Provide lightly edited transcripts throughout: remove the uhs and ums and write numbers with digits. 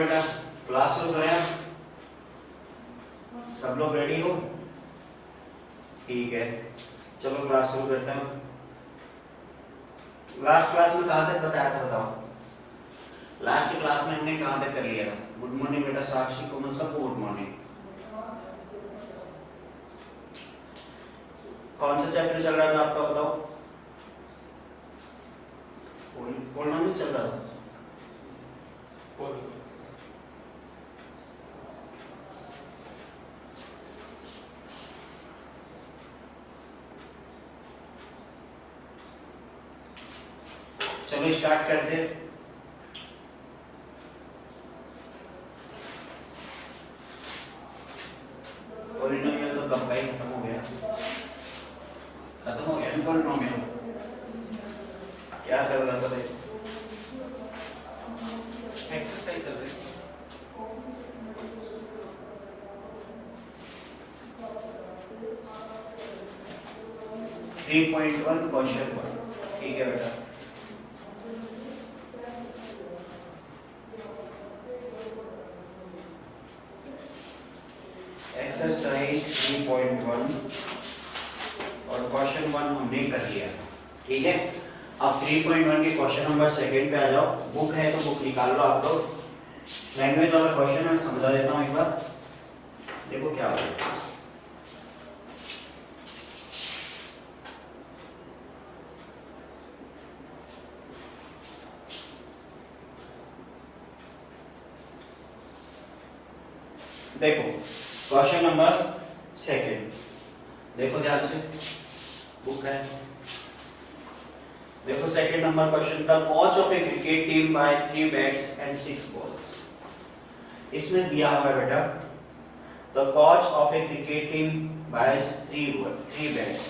बेटा, क्लास शुरू करें? सब लोग रेडी हो? ठीक है, चलो क्लास शुरू करते हैं। लास्ट क्लास में कहाँ तक बताया था बताओ? लास्ट क्लास में हमने कहाँ तक कर लिया था? गुड मॉर्निंग बेटा, साक्षी कोमल सबको गुड मॉर्निंग। कौन सा चैप्टर चल रहा था आपका बताओ? पोलिनोमियल चल रहा था। चलो स्टार्ट करते हैं। पोलिनोमियल तो कब का ही खत्म हो गया, पोलिनोमियल क्या चल रहा था? एक्सरसाइज चल रही है। 3.1 क्वेश्चन 1, ठीक है बेटा। एक्सरसाइज 3.1 और क्वेश्चन 1 हमने कर लिया, ठीक है। अब 3.1 के क्वेश्चन नंबर सेकंड पे आ जाओ। बुक है तो बुक निकाल लो आप लोग। लैंग्वेज वाला क्वेश्चन है, मैं समझा देता हूँ एक बार, देखो क्या होगा। देखो क्वेश्चन नंबर सेकंड, देखो ध्यान से, बुक है। देखो second number question, the coach of a cricket team buy 3 bats and 6 balls. इसमें दिया हुआ है बेटा, the coach of a cricket team buy 3 bats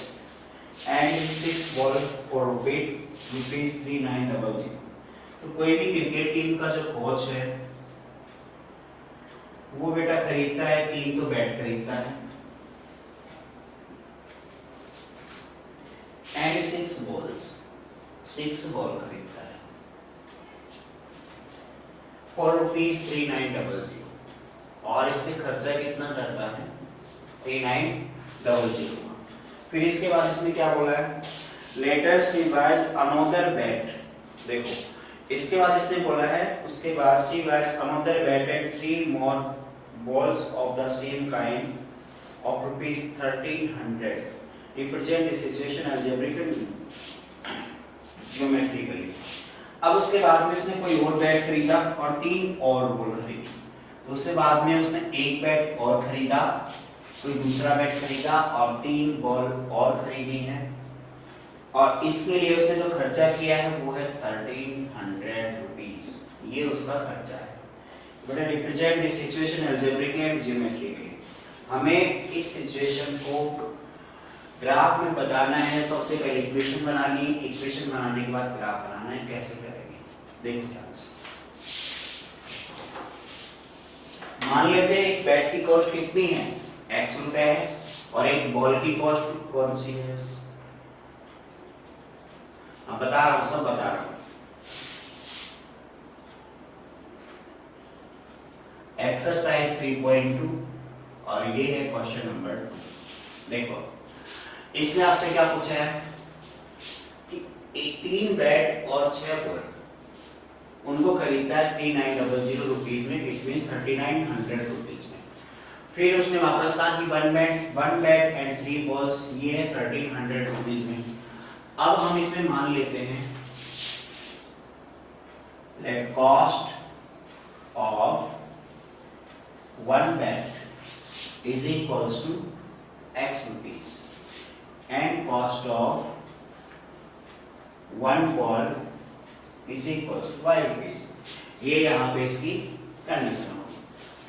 and 6 ball for ₹3900। तो कोई भी क्रिकेट टीम का जो कोच है वो बेटा खरीदता है 3 तो बैट खरीदता है एंड 6 बॉल खरीदता है फॉर ₹3900। और इसमें खर्चा कितना करता है? 3900। फिर इसके बाद इसमें क्या बोला है? Letter C buys another bat. देखो इसके बाद इसने बोला है, उसके बाद C buys another bat and 3 more balls of the same kind of ₹1300 represent the situation algebraically geometrically। अब उसके बाद में उसने कोई और बैट खरीदा और 3 और बॉल खरीदी। तो उसके बाद में उसने एक बैट और खरीदा, कोई दूसरा बैट खरीदा और 3 बॉल और खरीदी हैं, और इसके लिए उसने जो खर्चा किया है वो है ₹1300। ये उसका खर्चा है। बेटा represent this situation algebraically and geometrically. हमें इस सिचुएशन को ग्राफ में बताना है। सबसे पहले इक्वेशन बनानी है, इक्वेशन बनाने के बाद ग्राफ बनाना है। कैसे करेंगे देखो ध्यान से। मान लेते हैं एक बैट की कॉस्ट कितनी है? x रुपए है, और एक बॉल की कॉस्ट कौन सी है? बता रहा हूं, सब बता रहा हूं। एक्सरसाइज 3.2 और ये है क्वेश्चन नंबर 2। देखो इसने आपसे क्या पूछा है कि 3 बैट और 6 बॉल उनको खरीदता है ₹3900 में, इट मींस ₹3900 में। फिर उसने वापस कहा कि 1 बैट एंड 3 बॉल्स, ये है ₹1300 में। अब हम इसमें मान लेते हैं late cost of 1 bat is equals to x rupees and cost of 1 ball is equals to y rupees। ये यहाँ पे इसकी कंडीशन होगी।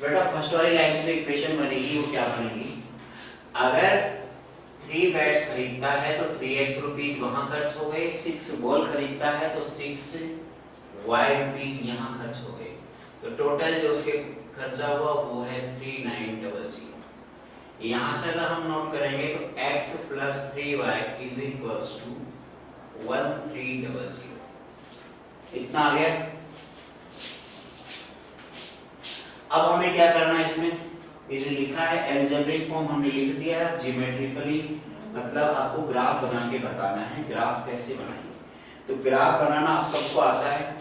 बेटा फर्स्ट वाली लाइन से इक्वेशन बनेगी, वो क्या बनेगी? अगर 3 बैट्स खरीदता है तो 3x रुपीस वहां खर्च हो गए, 6 बॉल खरीदता है तो 6y रुपीस यहाँ खर्च हो गए। तो टोटल जो उसके खर्चा हुआ वो है 3900। यहाँ से अगर हम नोट करेंगे तो x + 3y = 1300। इतना आ गया। अब हमें क्या करना है इसमें, ये जो लिखा है एल्जेब्रिक फॉर्म हमने लिख दिया है, ज्योमेट्रिकली मतलब आपको ग्राफ बना के बताना है, ग्राफ कैसे बनाएंगे। तो ग्राफ बनाना आप सबको आता है,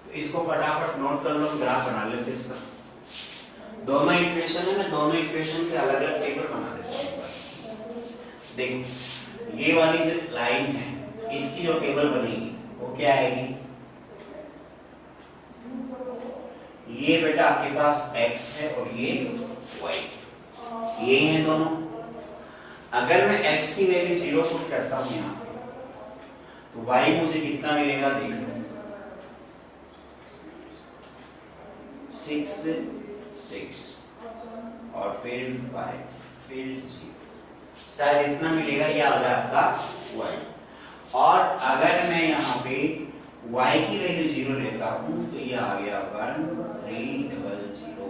तो इसको फटाफट नोट कर लो, ग्राफ बना लेते हैं इसका। दोनों इक्वेशन है ना, दोनों इक्वेशन के अलग अलग टेबल बना देते हैं एक बार। देखो ये वाली जो लाइन है इसकी जो टेबल बनेगी वो क्या आएगी, ये बेटा आपके पास x है और ये y, ये हैं दोनों। अगर मैं x की वैल्यू 0 पुट करता हूं यहाँ पे, तो y मुझे कितना मिलेगा देख लो, 6 और फिर 5 फिर 0, शायद इतना मिलेगा, ये आ गया आपका y। और अगर मैं यहाँ पे y की वैल्यू 0 लेता हूँ तो ये आ गया 1300।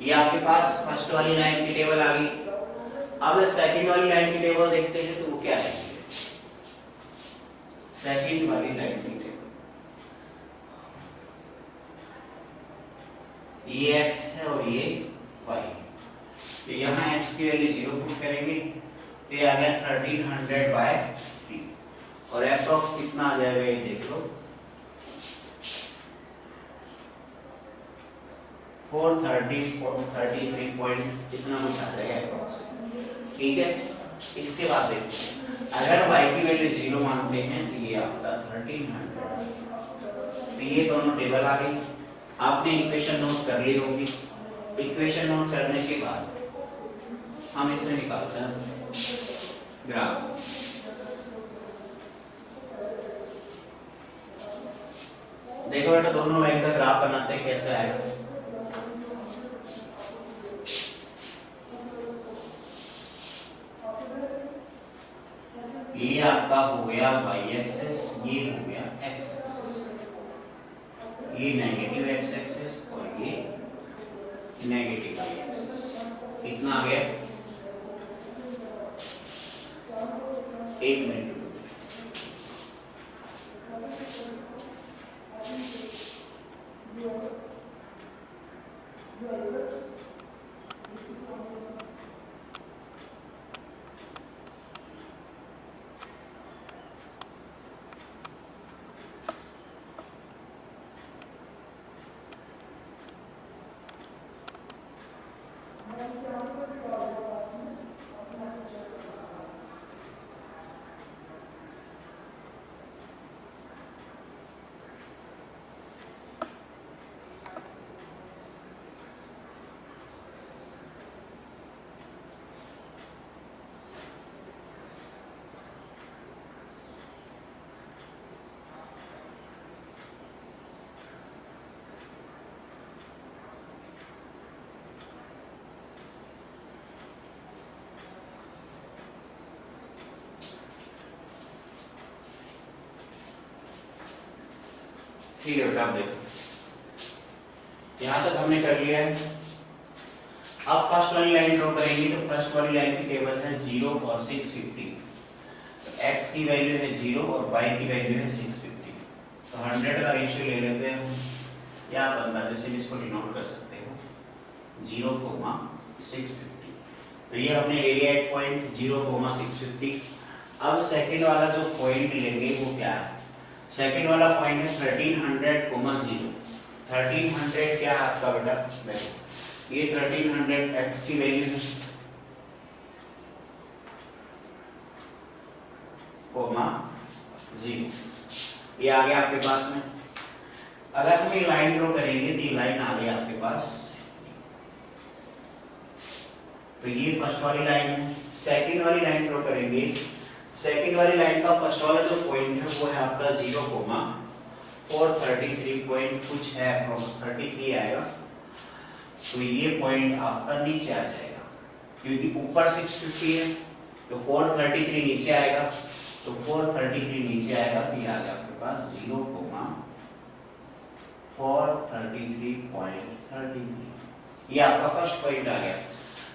ये आपके पास फर्स्ट वाली लाइन की टेबल आ गई। अब सेकंड वाली लाइन की टेबल देखते हैं तो वो क्या है, सेकंड वाली लाइन की टेबल, ये x है और ये y है। तो यहाँ x की वैल्यू 0 पुट करेंगे तो ये आ गया 1300/3 और एप्रोक्स कितना आ जाएगा ये देख लो, 433 पॉइंट इतना कुछ आ जाएगा एप्रोक्स। ठीक है, इसके बाद देखो अगर y की वैल्यू 0 मानते हैं तो ये आपका 1300। तो ये दोनों टेबल आ गई, आपने इक्वेशन नोट कर ली होगी। इक्वेशन नोट करने के बाद हम इसमें निकालते हैं ग्राफ। देखो बेटा दोनों लाइन का ग्राफ बनाते हैं, कैसे आएगा। ये आपका हो गया y एक्सिस, ये हो गया x एक्सिस, ये नेगेटिव x एक्सिस और ये नेगेटिव y एक्सिस। कितना आ गया, एक मिनट। ठीक है बेटा, आप देखो यहां तक हमने कर लिया है। अब फर्स्ट वाली लाइन ड्रॉ करेंगे तो फर्स्ट वाली लाइन की टेबल है 0 और 650। तो x की वैल्यू है 0 और y की वैल्यू है 650। तो 100 का रेशियो ले लेते हैं हम, या आप अंदाजे से इसको डिनोट कर सकते हो 0,650। तो ये हमने ले लिया एक पॉइंट 0,650। अब सेकंड वाला जो पॉइंट लेंगे वो क्या है, सेकंड वाला पॉइंट है 1300,0। 1300 क्या है आपका बेटा, देखो ये 1300 x की वैल्यू है, कोमा 0, ये आ गया आपके पास में। अगर हम ये लाइन ड्रॉ करेंगे तो ये लाइन आ गई आपके पास, तो ये फर्स्ट वाली लाइन है। सेकंड वाली लाइन ड्रॉ करेंगे, सेकंड वाली लाइन का फर्स्ट वाला जो पॉइंट है वो है आपका 0,433 पॉइंट कुछ है, अप्रोक्स 33 आएगा। तो ये पॉइंट आपका नीचे आ जाएगा, क्योंकि ऊपर 650 है तो 433 नीचे आएगा, तो 433 नीचे आएगा तो ये आ गया आपके पास 0,433.33। ये आपका फर्स्ट पॉइंट आ गया।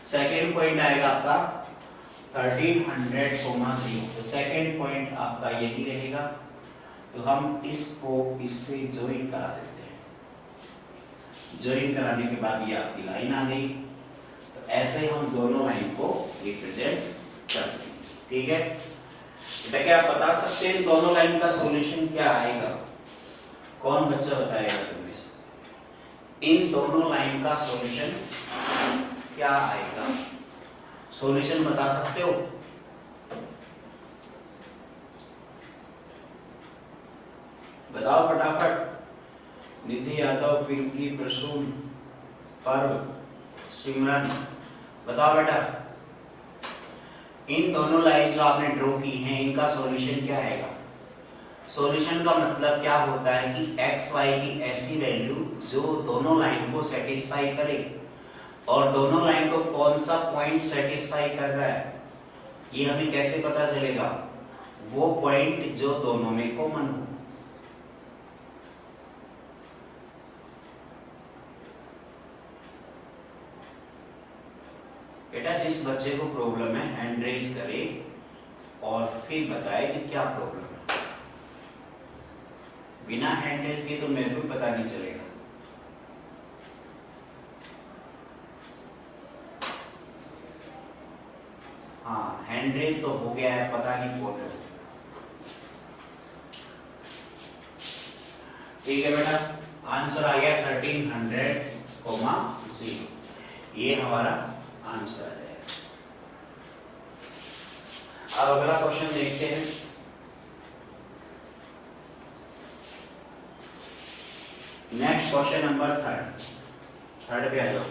सेकंड पॉइंट आएगा आपका 1300,0। तो सेकंड पॉइंट आपका यही रहेगा। तो हम इसको इससे ज्वाइन करा देते हैं, ज्वाइन कराने के बाद ये आपकी लाइन आ गई। तो ऐसे हम दोनों लाइन को रिप्रेजेंट करते हैं। ठीक है बेटा, क्या आप बता सकते हैं दोनों लाइन का सॉल्यूशन क्या आएगा? कौन बच्चा बताएगा तुम्हें से? इन दोनों लाइन का सॉल्यूशन क्या आएगा? सॉल्यूशन बता सकते हो? बताओ फटाफट। निधि यादव, पिंकी, प्रसून, पर्व, सिमरन, बताओ बेटा। इन दोनों लाइन जो आपने ड्रॉ की हैं इनका सॉल्यूशन क्या आएगा? सॉल्यूशन का मतलब क्या होता है कि एक्स वाई की ऐसी वैल्यू जो दोनों लाइन को सेटिस्फाई करे। और दोनों लाइन को कौन सा पॉइंट सेटिस्फाई कर रहा है ये हमें कैसे पता चलेगा? वो पॉइंट जो दोनों में कॉमन हो। बेटा जिस बच्चे को प्रॉब्लम है हैंड रेज करे और फिर बताए कि क्या प्रॉब्लम है। बिना हैंड रेज के तो मेरे को पता नहीं चलेगा। हाँ हैंड रेज तो हो गया है, पता नहीं कौन है। ठीक है बेटा, आंसर आ गया 1300,0। ये हमारा आंसर आ जाएगा। अब अगला क्वेश्चन देखते हैं। नेक्स्ट क्वेश्चन नंबर थर्ड पे आ जाओ।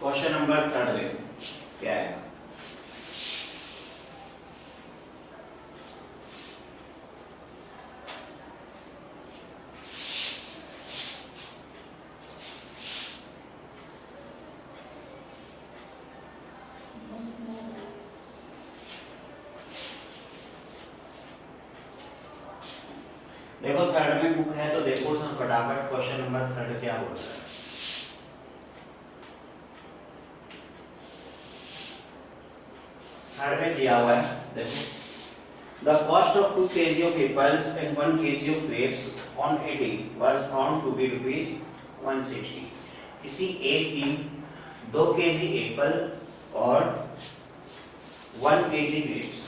क्वेश्चन नंबर थर्ड देखो क्या है। देखो थर्ड में बुक है तो देखो उसमें फटाफट क्वेश्चन नंबर थर्ड क्या बोल रहा है। थर्ड में दिया हुआ है देखो, the cost of 2 kg of apples and 1 kg of grapes on a day was found to be rupees 160। किसी एक दिन 2 kg एप्पल और 1 kg ग्रेप्स।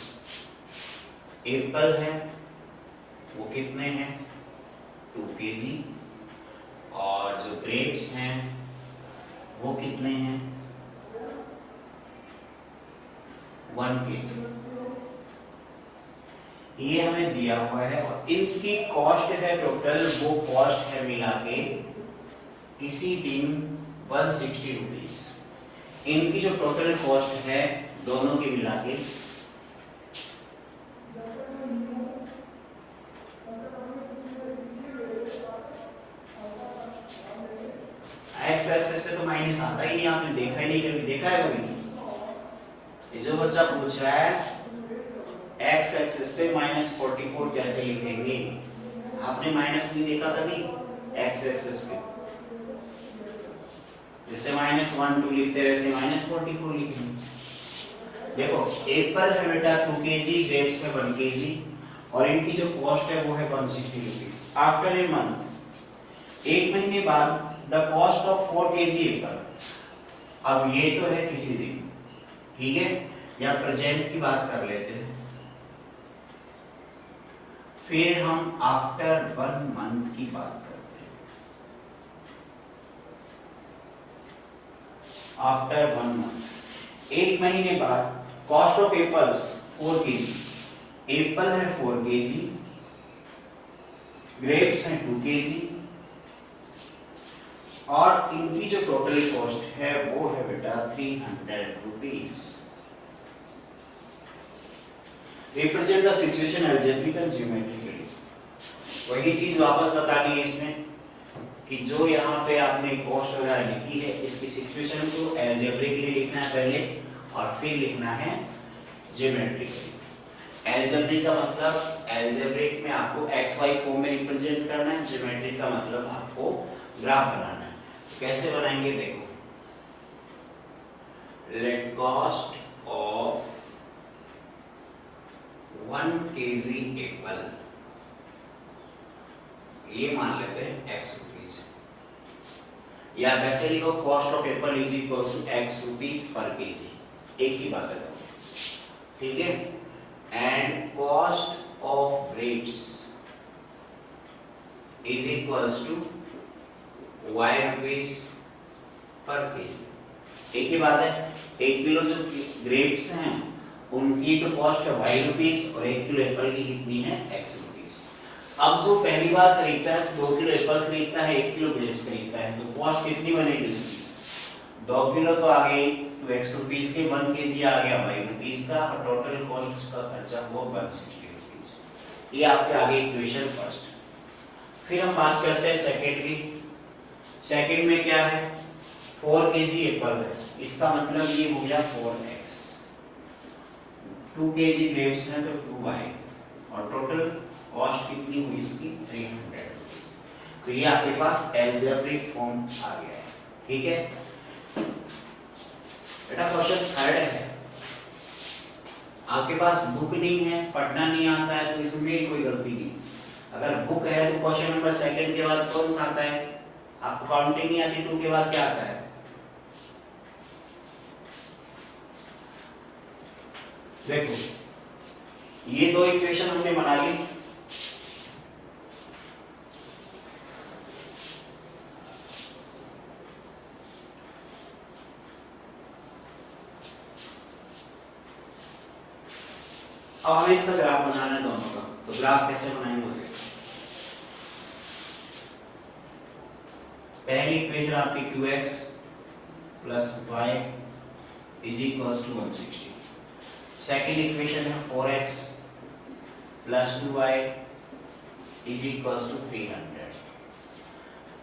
एप्पल है वो कितने हैं? 2 kg। और जो ग्रेप्स हैं वो कितने हैं? 1 kg। ये हमें दिया हुआ है और इनकी कॉस्ट है टोटल, वो कॉस्ट है मिला के किसी दिन 160 रुपीज। इनकी जो टोटल कॉस्ट है दोनों की मिला के एक्स एक्सिस पे तो माइनस आता ही नहीं, आपने देखा ही नहीं, कभी देखा है कभी? ये जो बच्चा पूछ रहा है एक्स एक्सिस पे -44 कैसे लिखेंगे? आपने माइनस नहीं देखा कभी एक्स एक्सिस पे? जैसे -1 2 लिखते हैं वैसे -44 लिखेंगे। देखो एप्पल है बेटा 2 kg, ग्रेप्स है 1 kg और इनकी जो कॉस्ट है वो है 160 रुपीज। आफ्टर ए मंथ, एक महीने बाद, the cost of 4 kg Apple. अब ये तो है किसी दिन, ठीक है, या प्रेजेंट की बात कर लेते हैं। फिर हम आफ्टर 1 मंथ की बात करते हैं। आफ्टर 1 मंथ, एक महीने बाद, cost of apples 4 kg। Apple है 4 kg, ग्रेप्स है 2 kg और इनकी जो टोटल कॉस्ट है वो है बेटा 300 rupees. Represent the situation algebraically geometrically. वही चीज वापस बतानी है इसमें कि जो यहाँ पे आपने कॉस्ट वगैरह लिखी है इसकी सिचुएशन को अलजेब्रिकली लिखना है पहले और फिर लिखना है ज्योमेट्रिकली। अलजेब्रिक का मतलब अलजेब्रिक में आपको एक्स वाई फॉर्म में रिप्रेजेंट करना है, ज्योमेट्रिक का मतलब आपको ग्राफ बनाना है। कैसे बनाएंगे देखो, let cost of 1 kg apple, ये मान लेते हैं x रुपीज, या वैसे लिखो cost of apple is equal to x rupees per KG, एक ही बात है दोनों, ठीक है। And cost of grapes is equal to y rupees per KG, एक ही बात है। 1 किलो जो ग्रेप्स हैं उनकी तो कॉस्ट है y रुपीज, और 1 किलो एप्पल की कितनी है x रुपीज। अब जो पहली बार खरीदता है 2 किलो एप्पल खरीदता है, 1 किलो ग्रेप्स खरीदता है, तो कॉस्ट कितनी बनेगी इसकी? 2 किलो तो आ गई तो x रुपीज के, 1 केजी आ गया y रुपीज का, और टोटल कॉस्ट उसका खर्चा हुआ 160 रुपीज। ये आपके आगे इक्वेशन फर्स्ट। फिर हम बात करते हैं सेकंड की। सेकंड में क्या है? 4 केजी एप्पल है, इसका मतलब ये हो गया 4x, 2 केजी ग्रेप्स हैं तो 2y, और टोटल कॉस्ट कितनी हुई इसकी? 300 रुपीज। तो ये आपके पास एल्जेब्रिक फॉर्म आ गया है, ठीक है बेटा। क्वेश्चन थर्ड है, आपके पास बुक नहीं है, पढ़ना नहीं आता है, तो इसमें मेरी कोई गलती नहीं। अगर बुक है तो क्वेश्चन नंबर सेकंड के बाद कौन सा आता है? आपको काउंटिंग नहीं आती, 2 के बाद क्या आता है? देखो ये दो इक्वेशन हमने बना ली, अब हमें इसका ग्राफ बनाना है दोनों का। तो ग्राफ कैसे बनाएंगे? पहली इक्वेशन आपकी 2x plus y is equals to 160। Second equation है 4x plus 2y is equals to 300।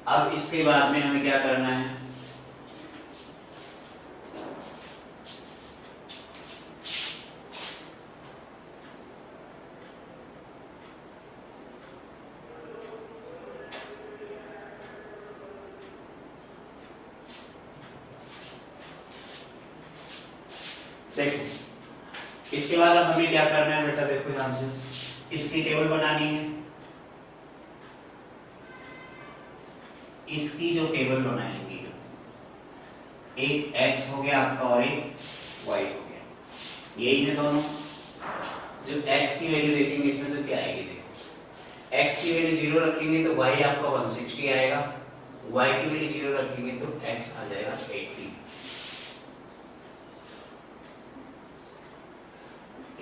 अब इसके बाद में हमें क्या करना है? देखो इसके बाद अब हमें क्या करना है बेटा? देखो ध्यान से, इसकी टेबल बनानी है। इसकी जो टेबल बनाएंगे, एक x हो गया आपका और एक y हो गया, यही है दोनों। जो x की वैल्यू देखेंगे इसमें तो क्या आएगी? देखो x की वैल्यू 0 रखेंगे तो y आपका 160 आएगा, y की वैल्यू 0 रखेंगे तो x आ जाएगा 80।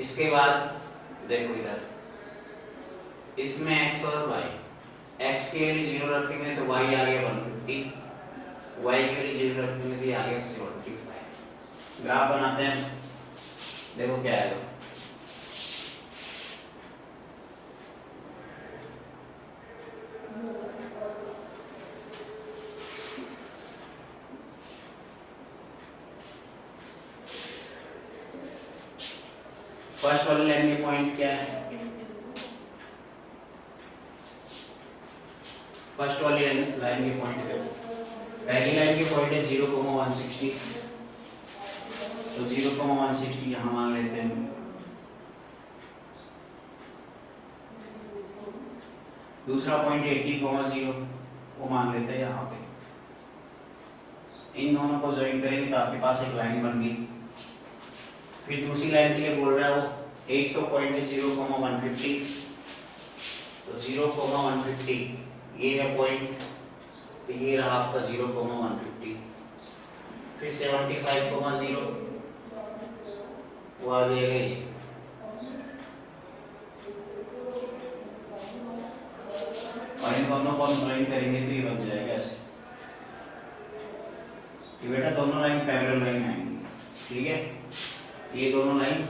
इसके बाद देखो इधर, इसमें x और y, x की वैल्यू 0 रखेंगे तो y आ गया 150, y की वैल्यू 0 रखेंगे तो ये आ गया 75। ग्राफ बनाते हैं, देखो क्या आएगा। फर्स्ट वाले लाइन में पॉइंट क्या है? फर्स्ट वाली लाइन के पॉइंट है, पहली लाइन के पॉइंट है 0,160, तो 0,160 यहां मान लेते हैं। दूसरा पॉइंट 80,0 वो मान लेते हैं यहाँ पे। इन दोनों को ज्वाइन करेंगे तो आपके पास एक लाइन बन गई। फिर दूसरी लाइन के लिए बोल रहा है वो, एक तो पॉइंट है 0,150, तो 0,150 ये है पॉइंट, तो ये रहा आपका 0,150। फिर 75,0 वो आ जाएगा ये, और इन दोनों को हम ज्वाइन करेंगे तो ये बन जाएगा ऐसे। ये बेटा दोनों लाइन पैरेलल लाइन आएंगी, ठीक है। ये दोनों लाइन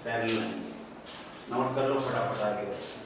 पैरेलल आएंगी, नोट कर लो फटाफट आगे बढ़ो।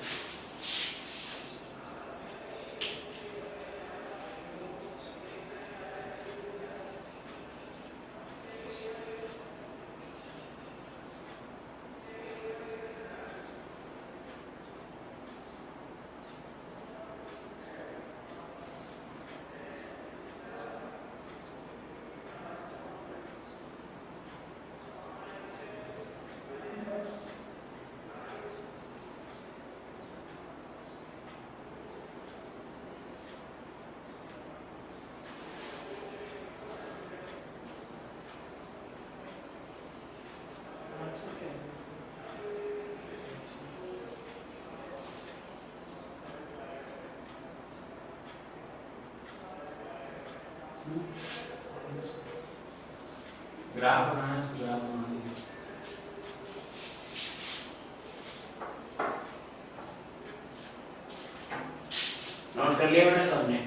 ग्राफ बनाना है, इसको ग्राफ बना लीजिए। नोट कर लिया बेटा सबने?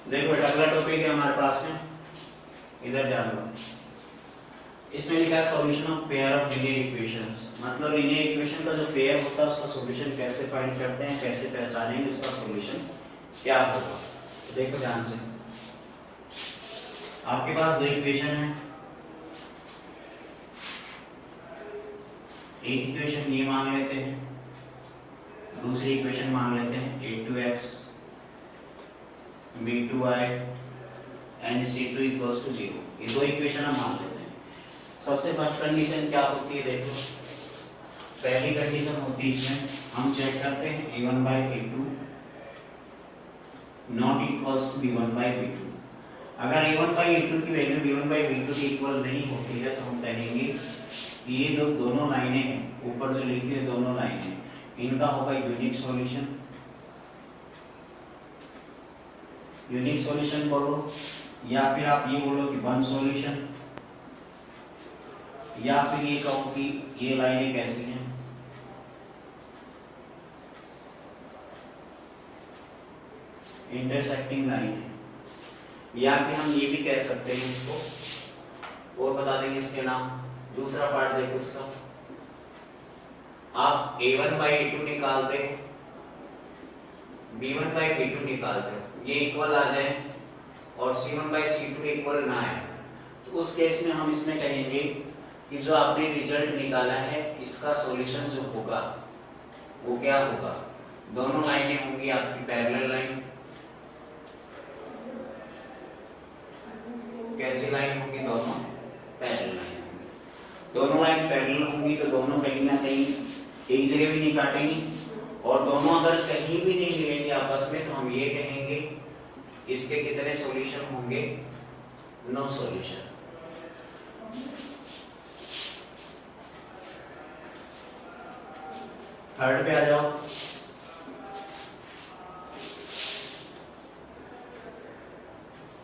देखो अगला टॉपिक है हमारे पास में, इधर जान लो। इसमें लिखा है solution of pair of linear equations, मतलब लीनियर इक्वेशन का जो पेयर होता है उसका सॉल्यूशन कैसे फाइंड करते हैं, कैसे पहचानेंगे उसका सॉल्यूशन क्या होगा। तो देखो ध्यान से, आपके पास दो इक्वेशन है, एक इक्वेशन ये मान लेते हैं, दूसरी इक्वेशन मान लेते हैं a2x b2y and c2 equals to 0। ये दो इक्वेशन हम मान लेते हैं। सबसे फर्स्ट कंडीशन क्या होती है, देखो पहली कंडीशन होती है इसमें हम चेक करते हैं a1 by a2 not equals to b1 by b2। अगर a1 by a2 की वैल्यू b1 by b2 के इक्वल नहीं होती है तो हम कहेंगे कि ये जो दोनों लाइनें हैं, ऊपर जो लिखी है दोनों लाइनें, इनका होगा यूनिक सॉल्यूशन। यूनिक सॉल्यूशन बोलो, या फिर आप ये बोलो कि वन सॉल्यूशन, या फिर ये कहो कि ये लाइनें कैसी हैं, इंटरसेक्टिंग लाइन है। या फिर हम ये भी कह सकते हैं इसको और बता देंगे इसके नाम। दूसरा पार्ट देखो इसका, आप a1 by a2 निकालते हो, b1 by b2 निकालते हो, ये इक्वल आ जाए और c1 by c2 इक्वल ना आए, तो उस केस में हम इसमें कहेंगे कि जो आपने रिजल्ट निकाला है इसका सॉल्यूशन जो होगा वो क्या होगा, दोनों लाइनें होंगी आपकी पैरेलल लाइन। कैसी लाइन होंगी, दोनों पैरेलल लाइन होंगी। दोनों लाइन पैरेलल होंगी तो दोनों कहीं ना कहीं एक जगह भी नहीं काटेंगी, और दोनों अगर कहीं भी नहीं मिलेंगे आपस में तो हम ये कहेंगे इसके कितने सॉल्यूशन होंगे, नो सॉल्यूशन। थर्ड पे आ जाओ।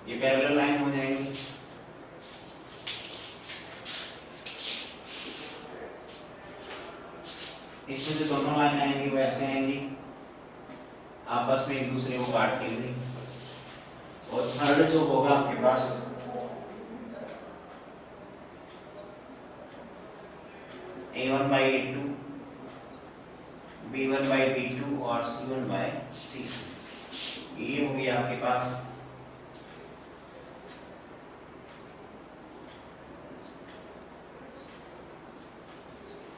ये पैरेलल लाइन हो जाएगी, इसमें जो दोनों लाइन आएंगी वो ऐसे आएंगी, आपस में एक दूसरे को काट देंगे। और थर्ड जो होगा आपके पास a1 by a2 b1 by b2 और c1 by c2, ये होगी आपके पास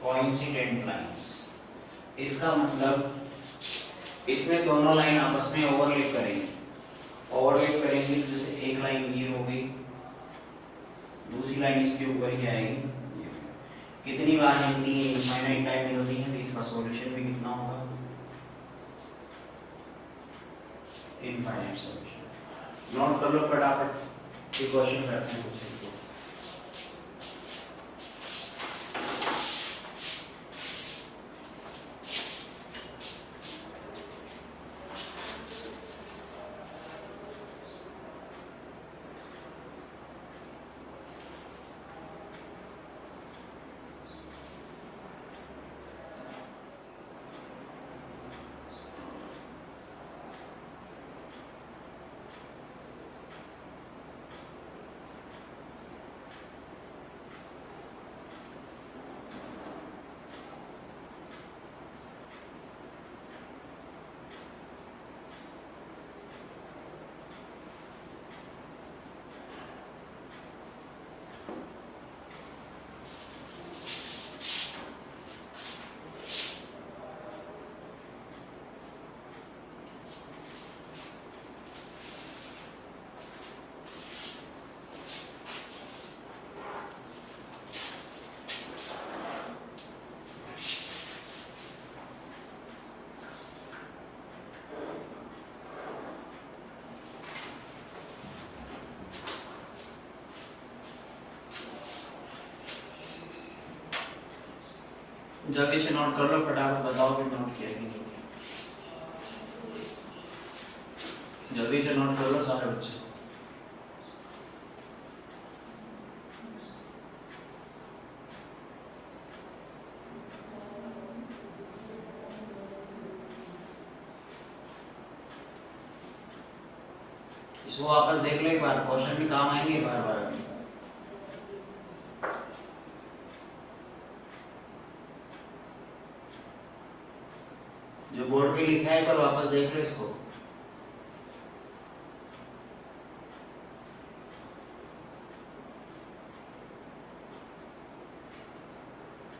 कोइंसिडेंट लाइंस। इसका मतलब इसमें दोनों लाइन आपस में ओवरलैप करेंगे, ओवरलैप करेंगे तो जैसे एक लाइन ये हो गई, दूसरी लाइन इसके ऊपर ही आएगी। कितनी बार इतनी इनफाइनाइट टाइम में होती है तो इसका सॉल्यूशन भी कितना होगा, इनफाइनाइट सॉल्यूशन। नोट कर लो फटाफट, ये क्वेश्चन करते हैं कुछ। जल्दी से नोट कर लो, फटाफट बताओ कि नोट किया कि नहीं किया। जल्दी से नोट कर लो सारे बच्चे। इसको वापस देख लो एक बार, क्वेश्चन भी काम आएंगे बार बार। जो बोर्ड पे लिखा है एक बार वापस देख लो इसको।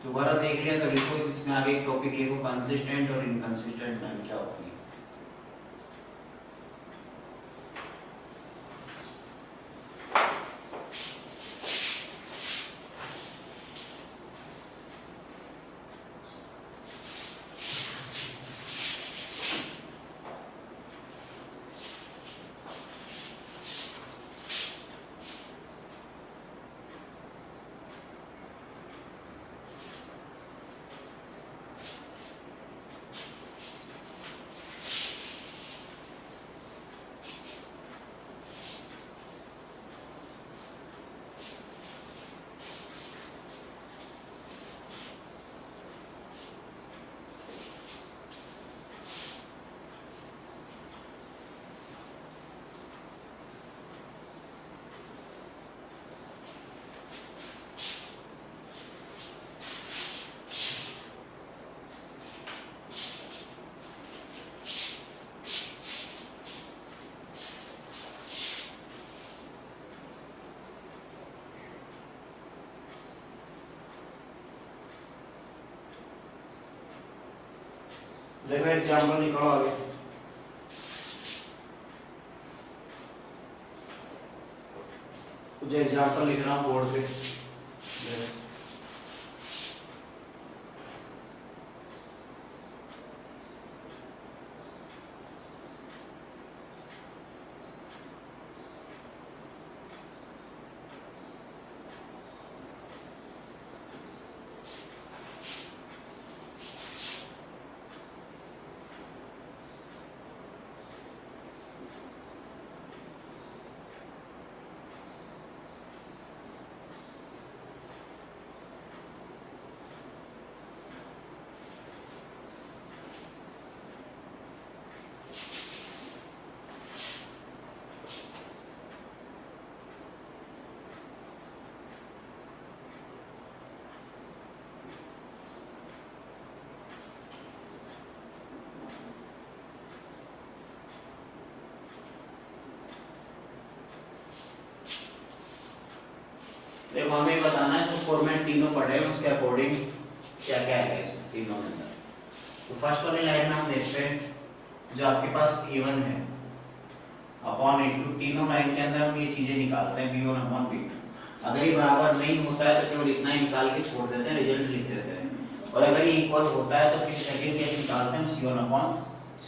दोबारा देख लिया तो लिखो, इसमें आगे एक टॉपिक लिखो, कंसिस्टेंट और इनकंसिस्टेंट लाइन क्या होती है। देखो एग्जाम्पल निकालो आगे। कुछ एग्जाम्पल लिख रहा हूँ बोर्ड पे। देखो हमें बताना है जो फॉर्मेट तीनों पढ़े हैं उसके अकॉर्डिंग क्या क्या है इसमें तीनों के अंदर। तो फर्स्ट वाली लाइन में हम देखते हैं जो आपके पास A1 है अपॉन A2, तीनों लाइन के अंदर हम ये चीजें निकालते हैं B1 अपॉन B2। अगर ये बराबर नहीं होता है तो केवल इतना ही निकाल के छोड़ देते हैं, रिजल्ट लिख देते हैं। और अगर ये इक्वल होता है तो फिर सेकंड केस निकालते हैं हम C1 अपॉन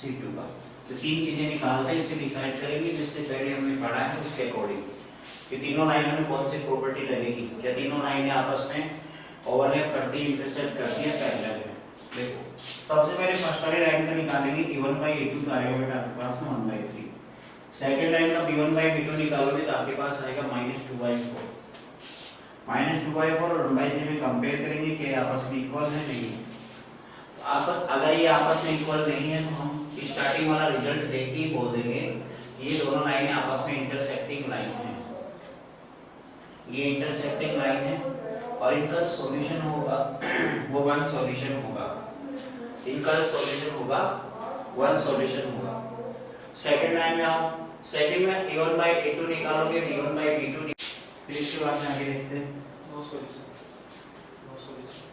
C2 का। तो तीन चीजें निकालते हैं, इससे डिसाइड करेंगे जिससे पहले हमने पढ़ा है उसके अकॉर्डिंग कि तीनों लाइनों में कौन सी प्रॉपर्टी लगेगी, क्या तीनों लाइनें आपस में ओवरलैप करती है, इंटरसेक्ट करती है, पैरेलल है। देखो सबसे पहले फर्स्ट वाली लाइन का निकालेंगे A1/A2 का आएगा बेटा आपके पास में 1/3। सेकंड लाइन का B1/B2 निकालोगे तो आपके पास आएगा -2/4। -2/4 और 1/3 में कंपेयर करेंगे कि आपस में इक्वल है नहीं है। अगर ये आपस में इक्वल नहीं है तो हम स्टार्टिंग वाला रिजल्ट देख के बोल देंगे ये दोनों लाइनें आपस में इंटरसेक्टिंग लाइन है, ये इंटरसेक्टिंग लाइन है और इनका सॉल्यूशन होगा वो वन सॉल्यूशन होगा, इनका सॉल्यूशन होगा वन सॉल्यूशन होगा। सेकंड लाइन में आप सेकंड में A1/A2 निकालोगे, B1/B2 फिर इसके बाद में आगे देखते हैं। नो सॉल्यूशन, नो सॉल्यूशन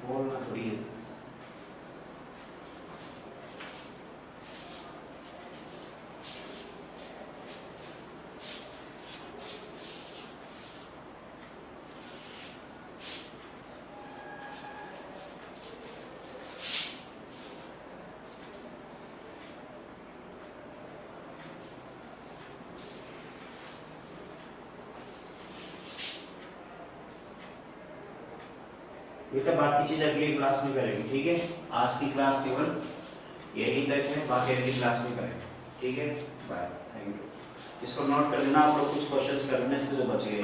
बोलना थोड़ी है। बेटा बाकी चीज अगली क्लास में करेंगे, ठीक है। आज की क्लास केवल यही तक है, बाकी अगली क्लास में करेंगे, ठीक है। Bye, thank you. इसको नोट कर लेना, आप लोग कुछ क्वेश्चंस कर लेना, इसके तो बच गए।